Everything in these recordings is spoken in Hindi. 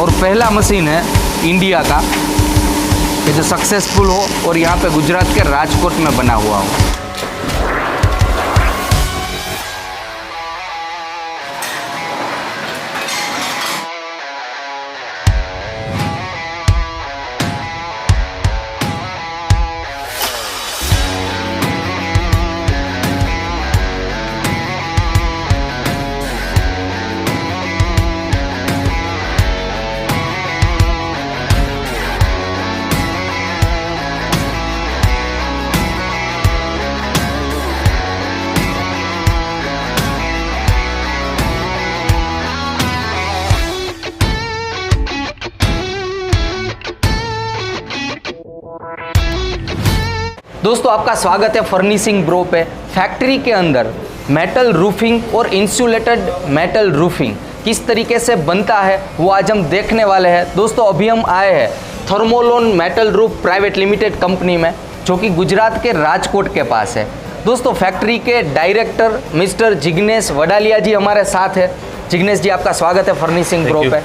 और पहला मशीन है इंडिया का कि जो सक्सेसफुल हो और यहाँ पे गुजरात के राजकोट में बना हुआ हो। दोस्तों आपका स्वागत है फर्निशिंग ब्रो पे। फैक्ट्री के अंदर मेटल रूफिंग और इंसुलेटेड मेटल रूफिंग किस तरीके से बनता है वो आज हम देखने वाले हैं। दोस्तों अभी हम आए हैं Thermolon metal roof private limited company में, जो कि गुजरात के राजकोट के पास है। दोस्तों फैक्ट्री के डायरेक्टर मिस्टर जिग्नेश वडालिया जी हमारे साथ है। जिग्नेश जी आपका स्वागत है फर्निशिंग ब्रो पे।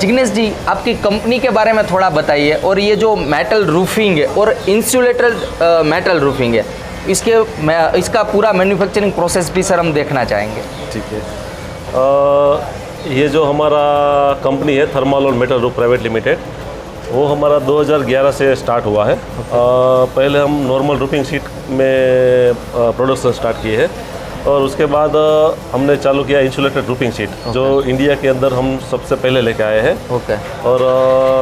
जिग्नेश जी आपकी कंपनी के बारे में थोड़ा बताइए, और ये जो मेटल रूफिंग है और इंसुलेटेड मेटल रूफिंग है इसका पूरा मैन्युफैक्चरिंग प्रोसेस भी सर हम देखना चाहेंगे। ठीक है। ये जो हमारा कंपनी है थर्मोलोन मेटल रूफ प्राइवेट लिमिटेड, वो हमारा 2011 से स्टार्ट हुआ है। पहले हम नॉर्मल रूफिंग शीट में प्रोडक्शन स्टार्ट किए हैं, और उसके बाद हमने चालू किया इंसुलेटेड रूफिंग शीट, जो इंडिया के अंदर हम सबसे पहले लेके आए हैं। और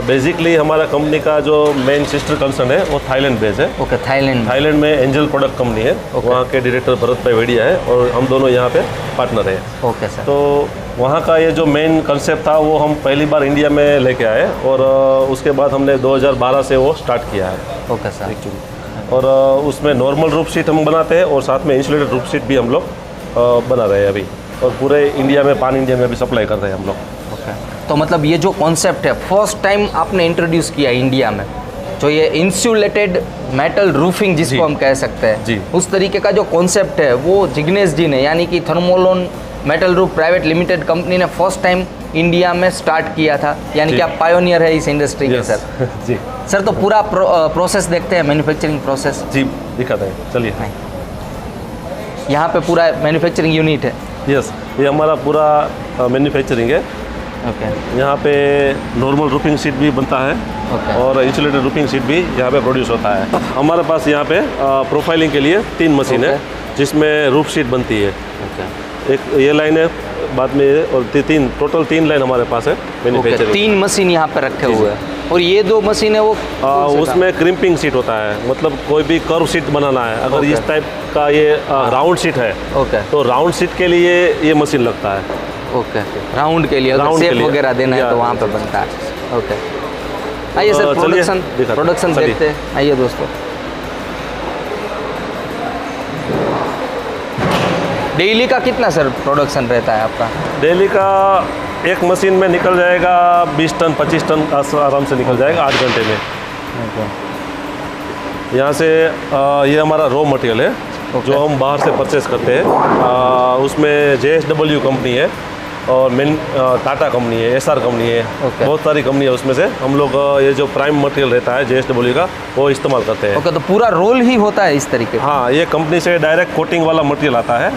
बेसिकली हमारा कंपनी का जो मेन सिस्टर कंसर्न है वो थाईलैंड बेस है। थाईलैंड में एंजल प्रोडक्ट कंपनी है। वहाँ के डायरेक्टर भरत भाई वेडिया है, और हम दोनों यहाँ पे पार्टनर हैं। सर। तो वहाँ का ये जो मेन कंसेप्ट था वो हम पहली बार इंडिया में लेके आए, और उसके बाद हमने 2012 से वो स्टार्ट किया है। सर। एक्चुअली और उसमें नॉर्मल रूफ शीट हम बनाते हैं, और साथ में इंसुलेटेड रूफ शीट भी हम लोग बना रहे हैं अभी, और पूरे इंडिया में पान इंडिया में भी सप्लाई कर रहे हैं हम लोग। तो मतलब ये जो कॉन्सेप्ट है फर्स्ट टाइम आपने इंट्रोड्यूस किया इंडिया में, जो ये इंसुलेटेड मेटल रूफिंग जिसको हम कह सकते हैं जी, उस तरीके का जो कॉन्सेप्ट है वो जिग्नेश जी ने, यानी कि Thermolon metal roof private limited company ने फर्स्ट टाइम इंडिया में स्टार्ट किया था, यानी कि आप पायोनियर है इस इंडस्ट्री के। सर जी सर, तो पूरा प्रोसेस देखते हैं, मैन्युफैक्चरिंग प्रोसेस जी दिखाते हैं, चलिए। यहाँ पे पूरा मैन्युफैक्चरिंग यूनिट है। यस, ये हमारा पूरा मैन्युफैक्चरिंग है। यहाँ पे नॉर्मल रूफिंग शीट भी बनता है, और इंसुलेटेड रूफिंग शीट भी यहाँ पे प्रोड्यूस होता है। हमारे पास यहाँ पे प्रोफाइलिंग के लिए 3 मशीन है, जिसमें रूफ शीट बनती है। एक ये लाइन है, बाद में ये, और टोटल 3 लाइन हमारे पास है मैन्युफैक्चरिंग। 3 मशीन यहाँ पे रखे हुए हैं, और ये 2 मशीन है वो उसमें क्रिम्पिंग शीट होता है, मतलब कोई भी कर्व शीट बनाना है। अगर इस टाइप का ये राउंड शीट है, तो राउंड शीट के लिए ये मशीन लगता है। राउंड के लिए शेप वगैरह देना है तो वहाँ पे बनता है। आइए सर प्रोडक्शन देखते हैं। आइए दोस्तों, डेली का कितना सर प्रोडक्शन रहता है आपका? डेली का एक मशीन में निकल जाएगा 20 टन 25 टन आराम से निकल जाएगा 8 घंटे में। यहाँ से ये हमारा रॉ मटेरियल है, जो हम बाहर से परचेस करते हैं। उसमें JSW कंपनी है, और मेन टाटा कंपनी है, SR कंपनी है, बहुत सारी कंपनी है। उसमें से हम लोग ये जो प्राइम मटेरियल रहता है JSW का, वो इस्तेमाल करते हैं। तो पूरा रोल ही होता है इस तरीके? हाँ, ये कंपनी से डायरेक्ट कोटिंग वाला मटेरियल आता है।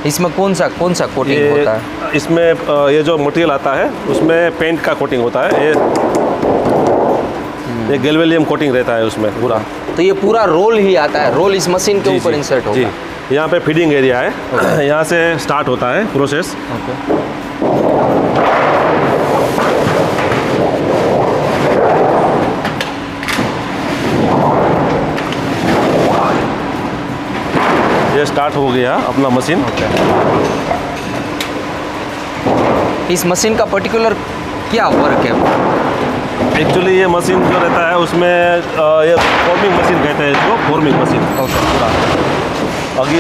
इसमें कौन सा कोटिंग होता है? इसमें ये जो मटेरियल आता है उसमें पेंट का कोटिंग होता है। ये गैल्वेनियम कोटिंग रहता है उसमें पूरा। तो ये पूरा रोल ही आता है, रोल इस मशीन के ऊपर इंसर्ट होगा। यहाँ पे फीडिंग एरिया है, यहाँ से स्टार्ट होता है प्रोसेस। ये स्टार्ट हो गया अपना मशीन। इस मशीन का पर्टिकुलर क्या वर्क है? एक्चुअली ये मशीन जो रहता है उसमें ये फॉर्मिंग मशीन कहते हैं इसको, फॉर्मिंग मशीन।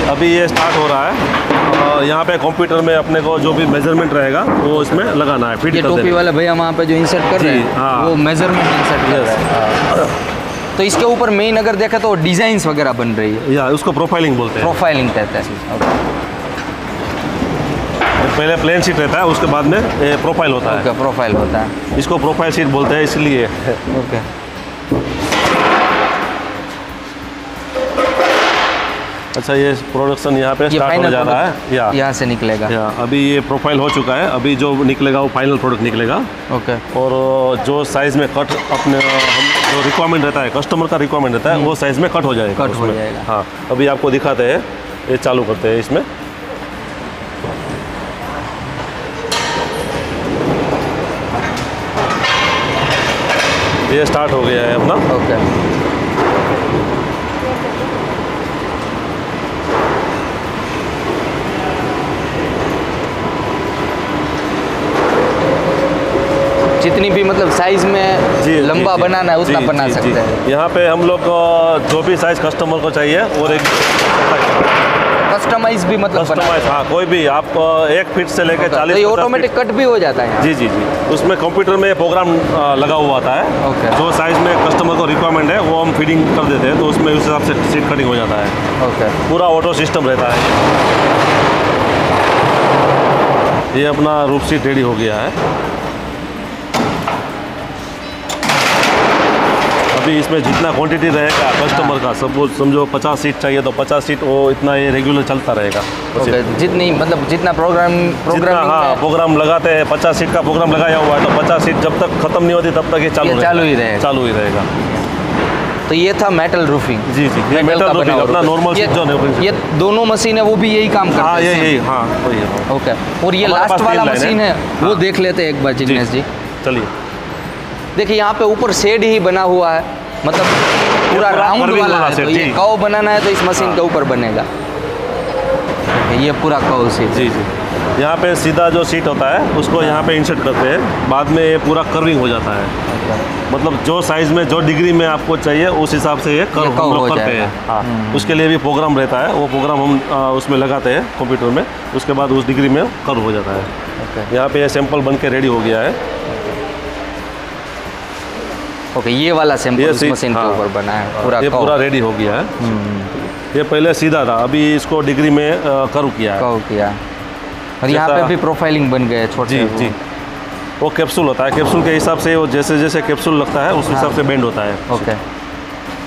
अभी ये स्टार्ट हो रहा है। यहाँ पे कंप्यूटर में अपने को जो भी मेजरमेंट रहेगा वो इसमें लगाना है, फिट कर देना। टोपी वाला भैया वहाँ पे जो इंसर्ट कर रहे हैं वो मेजरमेंट इंसर्ट कर रहा है। तो इसके ऊपर मेन अगर देखा तो डिजाइन्स वगैरह बन रही है, या उसको प्रोफाइलिंग बोलते हैं। प्रोफाइलिंग कहते हैं। पहले प्लेन शीट रहता है, उसके बाद में ये प्रोफाइल होता है। ओके, प्रोफाइल होता है। इसको प्रोफाइल शीट बोलते हैं इसलिए। ओके, अच्छा, ये प्रोडक्शन यहाँ पे ये स्टार्ट हो फाइनल जा रहा है। यहाँ से निकलेगा। अभी ये प्रोफाइल हो चुका है, अभी जो निकलेगा वो फाइनल प्रोडक्ट निकलेगा। ओके, और जो साइज़ में कट अपने हम जो रिक्वायरमेंट रहता है, कस्टमर का रिक्वायरमेंट रहता है, वो साइज़ में कट हो जाएगा। कट हो उसमें। जाएगा। हाँ, अभी आपको दिखाते हैं, ये चालू करते हैं इसमें। ये स्टार्ट हो गया है अपना। ओके, जितनी भी मतलब साइज में लंबा बनाना है उतना बना सकते हैं। यहाँ पे हम लोग जो भी साइज कस्टमर को चाहिए और एक कस्टमाइज भी मतलब बना कस्टमाइज, हाँ, कोई भी आप 1 फीट से लेकर 40 तो ये ऑटोमेटिक कट भी हो जाता है। जी जी जी, उसमें कंप्यूटर में प्रोग्राम लगा हुआ आता है। ओके। जो साइज में कस्टमर को रिक्वायरमेंट है वो हम फीडिंग कर देते हैं, तो उसमें उस हिसाब से सीट कटिंग हो जाता है। ओके, पूरा ऑटो सिस्टम रहता है। ये अपना रूफ सीट रेडी हो गया है। अभी इसमें जितना क्वांटिटी रहेगा कस्टमर का, सपोज समझो 50 सीट चाहिए तो 50 सीट वो इतना ये रेगुलर चलता रहेगा। ओके, जितनी मतलब जितना जितना, हाँ, प्रोग्राम लगाते हैं, 50 सीट का प्रोग्राम लगाया हुआ है तो 50 सीट जब तक खत्म नहीं होती तब तक ये चालू ही रहेगा। तो ये था मेटल रूफिंग। जी जी, ये मेटल रूफिंग अपना नॉर्मल सीट जो है। ये दोनों मशीन है वो भी यही काम करते हैं। हाँ, यही, हाँ, वही है। ओके, और ये हमारे लास्ट पास वाला 3 लाइन मशीन है वो हाँ। देख लेते हैं एक बार जिग्नेश जी। चलिए, देखिए यहाँ पे ऊपर शेड ही बना हुआ है, मतलब पूरा राउंड वाला है। तो ये कव बनाना है तो इस मशीन के ऊपर बनेगा। ये पूरा कव सीट। जी जी, यहाँ पे सीधा जो सीट होता है उसको यहाँ पे इंसर्ट करते हैं, बाद में ये पूरा कर्विंग हो जाता है। मतलब जो साइज में जो डिग्री में आपको चाहिए उस हिसाब से ये कर्व हम लोग करते हैं। हाँ, उसके लिए भी प्रोग्राम रहता है, वो प्रोग्राम हम उसमें लगाते हैं कंप्यूटर में, उसके बाद उस डिग्री में कर्व हो जाता है। यहाँ पे ये सैंपल बन के रेडी हो गया है। ओके, ये वाला सैंपल इस मशीन के ऊपर बना है पूरा। ये पूरा रेडी हो गया है। ये पहले सीधा था, अभी इसको डिग्री में कर्व किया है। कर्व किया, और यहाँ पे भी प्रोफाइलिंग बन गए छोटे। जी जी, वो कैप्सूल होता है, कैप्सूल के हिसाब से वो जैसे जैसे कैप्सूल लगता है उस हिसाब से बेंड होता है। ओके,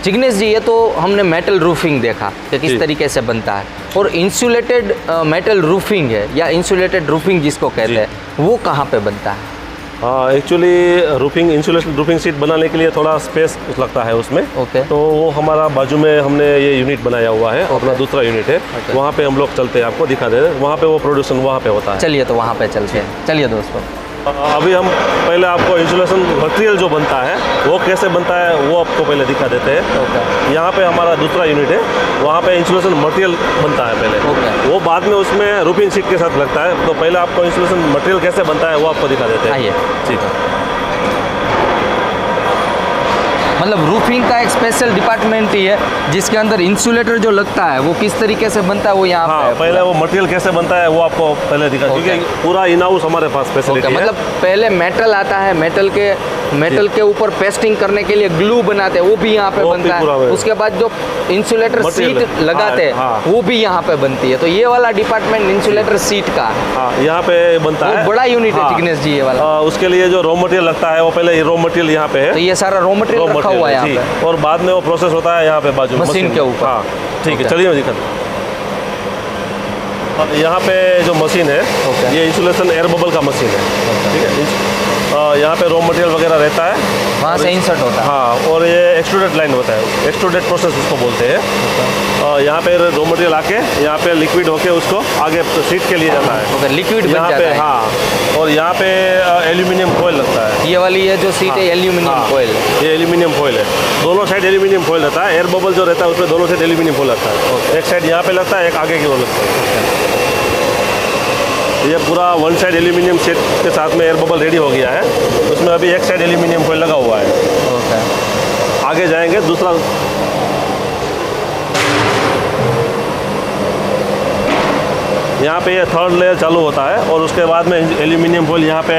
जिग्नेश जी, ये तो हमने मेटल रूफिंग देखा कि किस तरीके से बनता है, और इंसुलेटेड मेटल रूफिंग है या इंसुलेटेड रूफिंग जिसको कहते हैं, वो कहाँ पे बनता है? हाँ, actually roofing insulation roofing sheet बनाने के लिए थोड़ा स्पेस लगता है उसमें। ओके, तो वो हमारा बाजू में हमने ये यूनिट बनाया हुआ है, अपना दूसरा यूनिट है। वहाँ पे हम लोग चलते हैं, आपको दिखा देते हैं, वहाँ पे वो प्रोडक्शन वहाँ पे होता है। चलिए तो वहाँ पे चलते हैं। चलिए दोस्तों, अभी हम पहले आपको इंसुलेशन मटेरियल जो बनता है वो कैसे बनता है वो आपको पहले दिखा देते हैं। ओके, यहाँ पे हमारा दूसरा यूनिट है, वहाँ पे इंसुलेशन मटेरियल बनता है पहले। ओके, वो बाद में उसमें रूफिंग शीट के साथ लगता है। तो पहले आपको इंसुलेशन मटेरियल कैसे बनता है वो आपको दिखा देते हैं। आइए। ठीक है। मतलब रूफिंग का एक स्पेशल डिपार्टमेंट ही है जिसके अंदर इंसुलेटर जो लगता है वो किस तरीके से बनता है वो यहाँ हाँ, पे पहले वो मटेरियल कैसे बनता है वो आपको पहले दिखा, क्योंकि पूरा इन हाउस हमारे पास फैसिलिटी है। मतलब पहले मेटल आता है, मेटल के ऊपर पेस्टिंग करने के लिए ग्लू बनाते हैं, वो भी यहाँ पे बनता है। उसके बाद जो इंसुलेटर सीट लगाते हैं वो भी यहाँ पे बनती है। तो ये वाला डिपार्टमेंट इंसुलेटर सीट का, हाँ, यहाँ पे बनता है। बड़ा यूनिट है जिग्नेश जी ये वाला। उसके लिए जो रॉ मटेरियल लगता है वो पहले रॉ मटेरियल यहाँ पे है। तो ये सारा रॉ मटेरियल रखा हुआ है यहाँ पे, और बाद में वो प्रोसेस होता है यहाँ पे बाजू मशीन के ऊपर। हाँ, ठीक है, चलिए मैं दिखाता हूँ। यहाँ पे जो मशीन है ये इंसुलेशन एयर बबल का मशीन है। ठीक है, यहाँ पे रॉ मटेरियल वगैरह रहता है, वहाँ से इंसर्ट होता है। हाँ, और ये एक्सट्रूडेड लाइन होता है, एक्सट्रूडेड प्रोसेस उसको बोलते हैं। यहाँ पे रॉ मटेरियल आके यहाँ पे लिक्विड होके उसको आगे सीट के लिए जाता है। लिक्विड बन यहाँ जाता पे, है। हाँ, और यहाँ पे एल्यूमिनियम फॉइल लगता है। ये वाली ये जो सीट है एल्यूमिनियम फॉइल, ये एल्यूमिनियम फॉइल है। दोनों साइड एल्यूमिनियम फॉइल रहता है। एयर बबल जो रहता है उसमें दोनों साइड एल्यूमिनियम फॉइल लगता है। एक साइड यहाँ पे लगता है, एक आगे की ओर लगता है। ये पूरा वन साइड एल्यूमिनियम सीट के साथ में एयर बबल रेडी हो गया है। उसमें अभी एक साइड एल्यूमिनियम फॉइल लगा हुआ है। आगे जाएंगे दूसरा, यहाँ पे ये थर्ड लेयर चालू होता है और उसके बाद में एल्यूमिनियम फॉइल यहाँ पे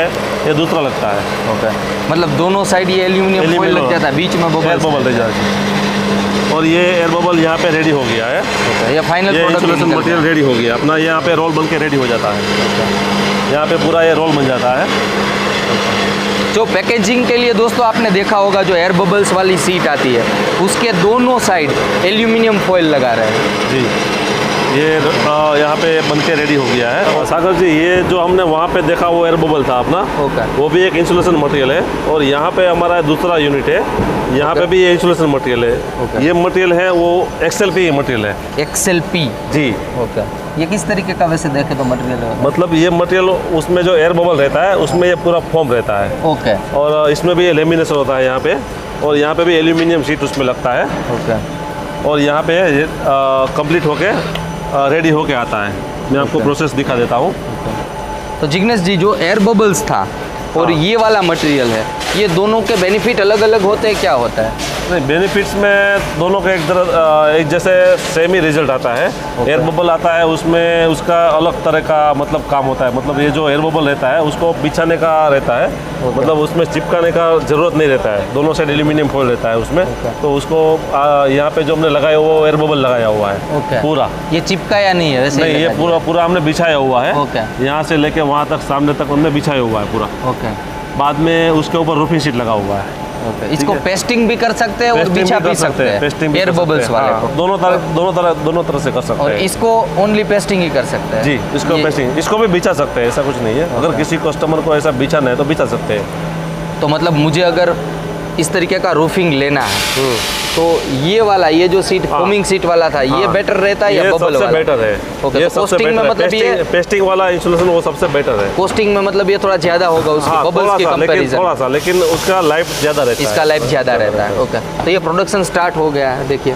ये दूसरा लगता है। ओके, मतलब दोनों साइड ये एल्यूमिनियम फॉइल लग जाता है, बीच में बबल रह जाता है। और ये एयर बबल यहाँ पे रेडी हो गया है। ओके, ये फाइनल ये प्रोडक्ट इंसुलेशन मटेरियल रेडी हो गया अपना, यहाँ पे रोल बन के रेडी हो जाता है। यहाँ पे पूरा ये रोल बन जाता है। जो पैकेजिंग के लिए दोस्तों आपने देखा होगा जो एयर बबल्स वाली सीट आती है उसके दोनों साइड एल्यूमिनियम फॉइल लगा रहे हैं। जी, ये यहाँ पे बन के रेडी हो गया है। और सागर जी, ये जो हमने वहाँ पे देखा वो एयर बबल था अपना, ओके, वो भी एक इंसुलेशन मटेरियल है। और यहाँ पे हमारा दूसरा यूनिट है, यहाँ पे भी ये इंसुलेशन मटेरियल है। ओके। ये मटेरियल है वो XLP मटेरियल है। XLP। जी, ओके, ये किस तरीके का वैसे देखे तो मटेरियल है? मतलब ये मटेरियल उसमें जो एयर बबल रहता है उसमें ये पूरा फॉर्म रहता है। ओके, और इसमें भी ये लेमिनेशन होता है यहाँ पे, और यहाँ पे भी एल्यूमिनियम शीट उसमें लगता है। ओके, और यहाँ पे ये कंप्लीट होके रेडी होके आता है। मैं आपको प्रोसेस दिखा देता हूँ। तो जिग्नेश जी, जो एयर बबल्स था और ये वाला मटेरियल है, ये दोनों के बेनिफिट अलग अलग होते हैं, क्या होता है? नहीं, बेनिफिट्स में दोनों का एक जैसे सेम ही रिजल्ट आता है। एयर बबल आता है उसमें उसका अलग तरह का मतलब काम होता है। मतलब ये जो एयर बबल रहता है उसको बिछाने का रहता है, मतलब उसमें चिपकाने का ज़रूरत नहीं रहता है। दोनों साइड एल्यूमिनियम फॉइल रहता है उसमें। तो उसको यहाँ पे जो हमने लगाया वो एयर बबल लगाया हुआ है पूरा। ये चिपकाया नहीं है वैसे? नहीं, ये पूरा हमने बिछाया हुआ है। ओके। यहाँ से लेके वहाँ तक सामने तक हमने बिछाया हुआ है पूरा। ओके, बाद में उसके ऊपर रूफिंग शीट लगा हुआ है। ओके, इसको पेस्टिंग भी कर सकते हैं और पेस्टिंग बिछा भी कर सकते हैं पेस्टिंग भी एयर कर सकते बबल्स हैं। वाले हाँ, को। दोनों तरह से कर सकते और हैं। इसको ओनली पेस्टिंग ही कर सकते हैं? जी, इसको पेस्टिंग, इसको भी बिछा सकते हैं, ऐसा कुछ नहीं है। अगर किसी कस्टमर को ऐसा बिछाना है तो बिछा सकते हैं। तो मतलब मुझे अगर इस तरीके का रूफिंग लेना है तो ये वाला, ये जो सीट फोमिंग सीट वाला था, ये बेटर रहता है या बबल वाला? बेटर है। ओके, ये तो कॉस्टिंग में मतलब ये पेस्टिंग वाला इंसुलेशन वो सबसे बेटर है। कॉस्टिंग में मतलब ये थोड़ा ज्यादा होगा उसके बबल्स के कंपैरिजन? थोड़ा सा, लेकिन उसका लाइफ ज़्यादा रहता है। इसका लाइफ ज़्यादा रहता है। ओके, तो ये प्रोडक्शन स्टार्ट हो गया है, देखिए।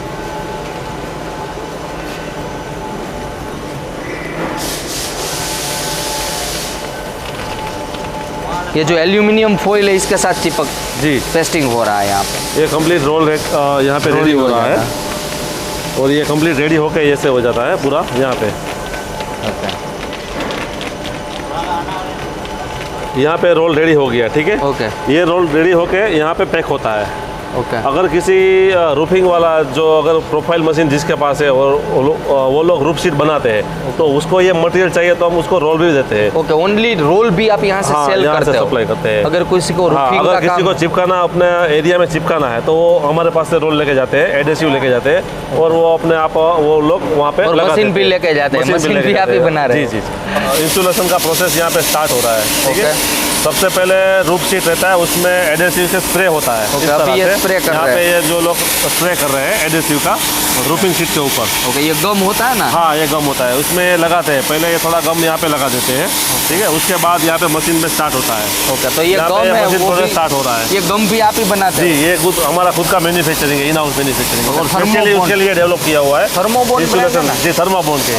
ये जो एल्यूमिनियम फॉइल है इसके साथ चिपक जी पेस्टिंग हो रहा है यहाँ पे। ये कंप्लीट रोल यहाँ पे रेडी हो रहा है। और ये कंप्लीट रेडी होके ऐसे हो जाता है पूरा यहाँ पे। ओके, यहाँ पे रोल रेडी हो गया, ठीक है। ओके, ये रोल रेडी होके यहाँ पे पैक होता है। ओके, अगर किसी रूफिंग वाला जो अगर प्रोफाइल मशीन जिसके पास है और वो लोग रूफ शीट बनाते हैं तो उसको ये मटेरियल चाहिए तो हम उसको रोल भी देते हैं। ओके, ओनली रोल भी आप यहाँ से सेल करते हो? सप्लाई करते हैं। अगर किसी को रूफिंग अगर का किसी को चिपकाना अपने एरिया में चिपकाना है तो वो हमारे पास से रोल लेके जाते हैं, एडेसिव लेके जाते हैं, और वो अपने आप वो लोग वहाँ पे और मशीन भी लेके जाते हैं? मशीन भी आप ही बना रहे हैं? जी। इंस्टॉलेशन का प्रोसेस यहाँ पे स्टार्ट हो रहा है, ठीक है। सबसे पहले रूफ शीट रहता है, उसमें एडेसिव से स्प्रे होता है। ओके, अभी ये स्प्रे कर रहे हैं। यहाँ पे ये जो लोग स्प्रे कर रहे हैं एडेसिव का रूफिंग शीट के ऊपर। ओके, ये गम होता है ना? हाँ, ये गम होता है, उसमें लगाते हैं। पहले ये थोड़ा गम यहाँ पे लगा देते हैं, ठीक है। उसके बाद यहाँ पे मशीन में स्टार्ट होता है। ओके, तो ये गम है वो भी स्टार्ट हो रहा है। ये गम भी आप ही बनाते जी, हैं? ये हमारा खुद का मैन्युफैक्चरिंग है, इन हाउस मैन्युफैक्चरिंग है, और स्पेशली उसके लिए डेवलप किया हुआ है। थर्मोबोन ब्रांड है ना? जी, थर्मोबोन के।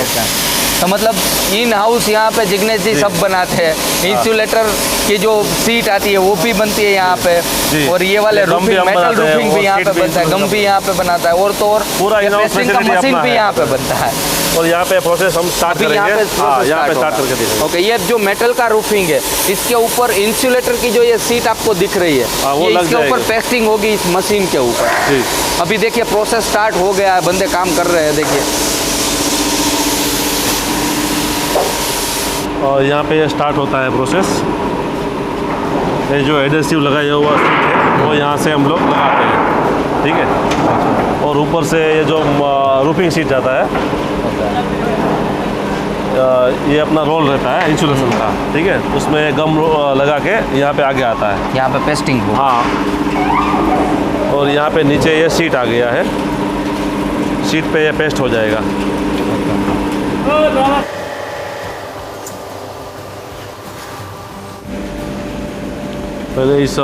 तो मतलब इन हाउस यहाँ पे जिग्नेश जी सब बनाते हैं। इंसुलेटर की जो सीट आती है वो भी बनती है यहाँ पे, और ये वाले रूफिंग, मेटल रूफिंग भी यहाँ पे बनता है, गम भी यहाँ पे बनाता है, और तो और पूरा पेस्टिंग का मशीन भी यहाँ पे बनता है। और यहाँ पे प्रोसेस हम स्टार्ट करेंगे। यहाँ पे स्टार्ट करके देखेंगे। ओके, ये जो मेटल का रूफिंग है इसके ऊपर इंसुलेटर की जो ये सीट आपको दिख रही है, वो ये लग इसके ऊपर जाएगी। पेस्टिंग होगी इस मशीन के ऊपर। जी, अभी देखिए प्रोसेस स्टार्ट हो गया है, बंदे काम कर रहे हैं, देखिए। और यहाँ पे ये स्टार्ट होता है प्रोसेस। ये जो एडेसिव लगाया हुआ सीट है वो यहाँ से हम लोग लगाते हैं, ठीक है। और ऊपर से ये जो रूफिंग सीट जाता है, ये अपना रोल रहता है इंसुलेशन का, ठीक है। उसमें गम लगा के यहाँ पे आगे आता है। यहाँ पे पेस्टिंग हो। हाँ, और यहाँ पे नीचे ये सीट आ गया है, सीट पे ये पेस्ट हो जाएगा। पहले इस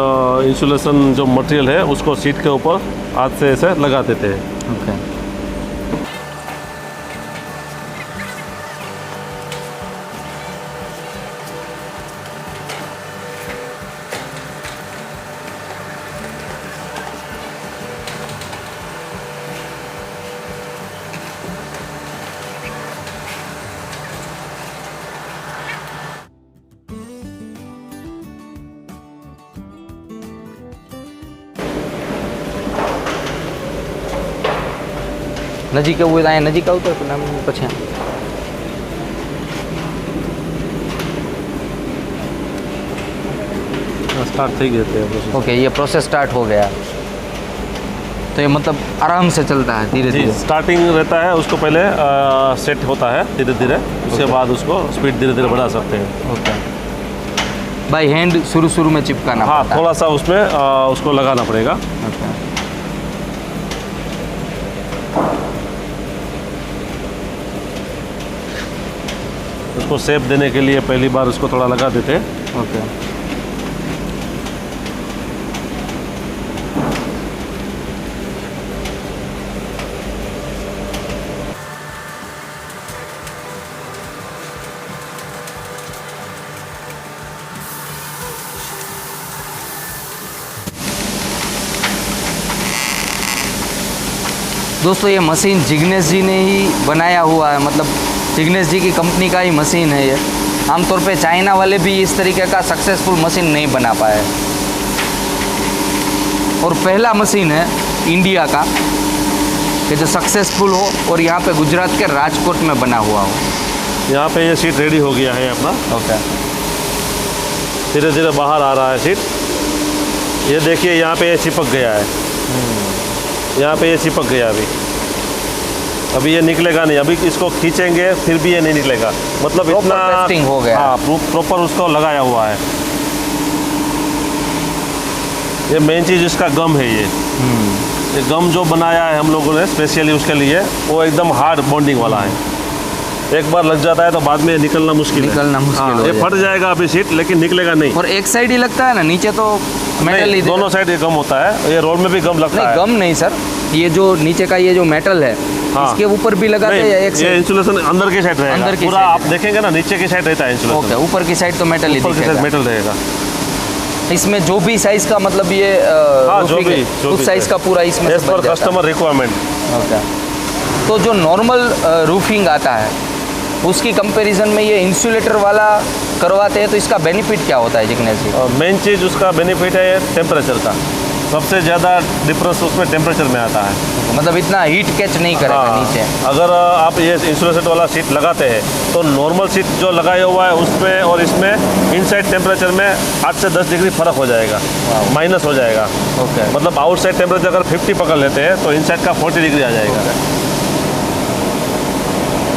इंसुलेशन जो मटेरियल है उसको सीट के ऊपर हाथ से ऐसे लगा देते हैं। ओके, નજીક એવું હોય તો અહીંયા નજીક આવતો નામ પછી स्टार्ट થઈ ગઈ છે ओके ये प्रोसेस स्टार्ट हो गया तो ये मतलब आराम से चलता है धीरे जी धीरे स्टार्टिंग रहता है उसको पहले सेट होता है धीरे धीरे उसके बाद उसको स्पीड धीरे धीरे बढ़ा सकते हैं ओके बाय हैंड शुरू में चिपकाना हाँ पड़ता है। थोड़ा सा उसमें उसको लगाना पड़ेगा ओके उसको शेप देने के लिए पहली बार उसको थोड़ा लगा देते हैं ओके दोस्तों ये मशीन जिग्नेश जी ने ही बनाया हुआ है, मतलब जिग्नेश जी की कंपनी का ही मशीन है ये। आमतौर पे चाइना वाले भी इस तरीके का सक्सेसफुल मशीन नहीं बना पाए और पहला मशीन है इंडिया का कि जो सक्सेसफुल हो और यहाँ पे गुजरात के राजकोट में बना हुआ हो। यहाँ पे ये सीट रेडी हो गया है अपना ओके धीरे धीरे बाहर आ रहा है सीट। ये देखिए यहाँ पे ये चिपक गया है यहाँ पे ये चिपक गया अभी ये निकलेगा नहीं। अभी इसको खींचेंगे फिर भी ये नहीं निकलेगा, मतलब Proper इतना testing हो गया। हाँ प्रॉपर उसको लगाया हुआ है। ये मेन चीज़ इसका गम है ये गम जो बनाया है हम लोगों ने स्पेशली उसके लिए, वो एकदम हार्ड बॉन्डिंग वाला है। एक बार लग जाता है तो बाद में निकलना मुश्किल है। हो ये जाएगा। फट जाएगा अभी सीट, लेकिन निकलेगा नहीं। और एक साइड ही लगता है ना, नीचे तो मेटल ही दोनों साइड ये गम होता है। ये रोड में भी गम लगता नहीं है। गम नहीं सर, ये जो नीचे का ये जो मेटल है हाँ। इसके ऊपर भी लगाते हैं या एक ये इंसुलेशन अंदर की साइड रहेगा। अंदर की पूरा side आप देखेंगे ना नीचे की साइड रहता है इंसुलेशन। ओके ऊपर की साइड तो मेटल ही ऊपर की साइड दिखेगा। मेटल रहेगा। इसमें जो भी साइज का मतलब ये हाँ, जो roofing भी- है, जो उस भी साइज size। का पूरा इसमें एज से पर बन जाता कस्टमर रिक्वायरमेंट। है। ओके तो जो नॉर्मल रूफिंग आता है उसकी कंपैरिजन में ये इंसुलेटर वाला करवाते हैं तो इसका बेनिफिट क्या होता है जिग्नेश जी? मेन चीज़ उसका बेनिफिट है टेम्परेचर का। सबसे ज़्यादा डिफरेंस उसमें टेम्परेचर में आता है। मतलब इतना हीट कैच नहीं करेगा हाँ, नीचे। अगर आप ये इंसुलेशन वाला सीट लगाते हैं तो नॉर्मल सीट जो लगाया हुआ है उसमें और इसमें इनसाइड टेम्परेचर में 8 से 10 डिग्री फर्क हो जाएगा, माइनस हो जाएगा। ओके मतलब आउटसाइड टेम्परेचर अगर 50 पकड़ लेते हैं तो इनसाइड का 40 डिग्री आ जाएगा।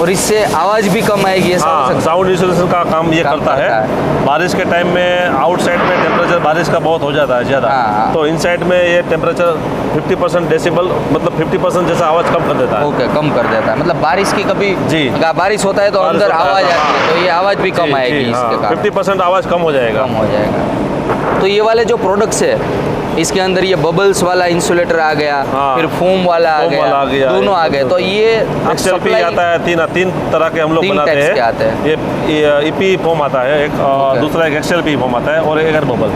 और इससे आवाज़ भी कम आएगी ये हाँ साउंड इंसुलेशन का काम ये काम करता करता है। बारिश के टाइम में आउटसाइड में टेम्परेचर बारिश का बहुत हो जाता है ज़्यादा, हाँ। तो इनसाइड में ये टेम्परेचर 50% डेसिबल, मतलब 50% जैसा आवाज़ कम कर देता है। ओके कम कर देता है। मतलब बारिश की कभी जी। अगर बारिश होता है तो बारिश अंदर होता है, आवाज़ हाँ। आती है तो ये आवाज़ भी कम आएगी इसके कारण 50% आवाज़ कम हो जाएगा। कम हो जाएगा। तो ये वाले जो प्रोडक्ट्स है इसके अंदर ये बबल्स वाला इंसुलेटर आ गया, हाँ। फिर फोम वाला फोम वाला आ गया, दोनों आ गए। तो ये आप एक्सएलपी supply- आता है, तीन तरह के हम लोग तीन बनाते types के आते हैं। ये ईपी फोम आता है एक, दूसरा एक एक्सएलपी फोम आता है और एक एयर बबल।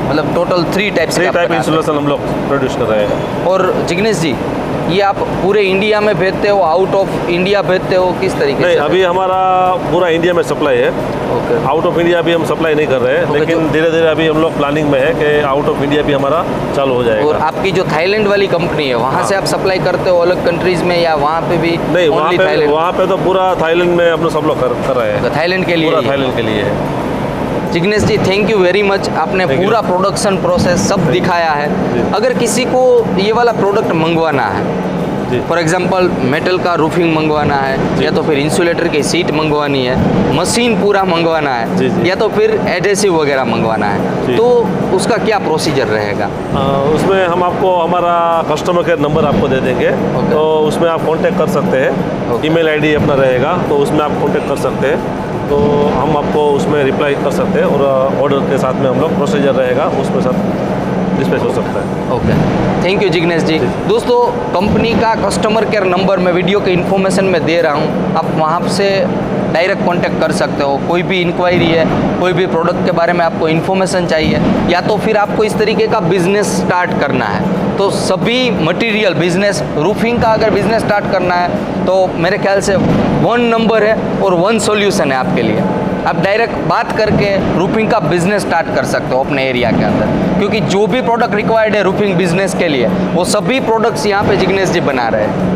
मतलब टोटल 3 टाइप्स 3 टाइप इंसुलेशन हम लोग प्रोड्यूस कर रहे हैं। और जिग्नेश जी ये आप पूरे इंडिया में भेजते हो, आउट ऑफ इंडिया भेजते हो, किस तरीके नहीं से? अभी हमारा पूरा इंडिया में सप्लाई है। ओके आउट ऑफ इंडिया भी हम सप्लाई नहीं कर रहे हैं, ओके, लेकिन धीरे धीरे अभी हम लोग प्लानिंग में है कि आउट ऑफ इंडिया भी हमारा चालू हो और जाएगा। आपकी जो थाईलैंड वाली कंपनी है वहाँ से आप सप्लाई करते हो अलग कंट्रीज में या वहाँ पे भी? नहीं Only वहाँ पे तो पूरा थाईलैंड में हम लोग सब लोग कर रहे हैं। थाईलैंड के लिए पूरा ही? थाईलैंड के लिए है। जिग्नेश जी थैंक यू वेरी मच, आपने Thank you. पूरा प्रोडक्शन प्रोसेस सब दिखाया है। जी। अगर किसी को ये वाला प्रोडक्ट मंगवाना है, जी फॉर एग्जांपल मेटल का रूफिंग मंगवाना है या तो फिर इंसुलेटर की सीट मंगवानी है, मशीन पूरा मंगवाना है जी, जी। या तो फिर एडेसिव वगैरह मंगवाना है, जी। तो उसका क्या प्रोसीजर रहेगा? उसमें हम आपको हमारा कस्टमर केयर नंबर आपको दे देंगे, ओके। तो उसमें आप कांटेक्ट कर सकते हैं। ओके। ईमेल आईडी अपना रहेगा तो उसमें आप कांटेक्ट कर सकते हैं, तो हम आपको उसमें रिप्लाई कर सकते हैं और ऑर्डर के साथ में हम लोग प्रोसीजर रहेगा उसमें साथ डिस्पैच हो सकता है। ओके थैंक यू जिग्नेश जी। दोस्तों कंपनी का कस्टमर केयर नंबर मैं वीडियो के इन्फॉर्मेशन में दे रहा हूँ, आप वहाँ से डायरेक्ट कांटेक्ट कर सकते हो। कोई भी इंक्वायरी है, कोई भी प्रोडक्ट के बारे में आपको इन्फॉर्मेशन चाहिए या तो फिर आपको इस तरीके का बिजनेस स्टार्ट करना है, तो सभी मटेरियल बिजनेस रूफिंग का अगर बिजनेस स्टार्ट करना है तो मेरे ख्याल से 1 नंबर है और 1 सॉल्यूशन है आपके लिए। आप डायरेक्ट बात करके रूफिंग का बिजनेस स्टार्ट कर सकते हो अपने एरिया के अंदर, क्योंकि जो भी प्रोडक्ट रिक्वायर्ड है रूफिंग बिजनेस के लिए वो सभी प्रोडक्ट्स यहाँ पे जिग्नेश जी बना रहे हैं।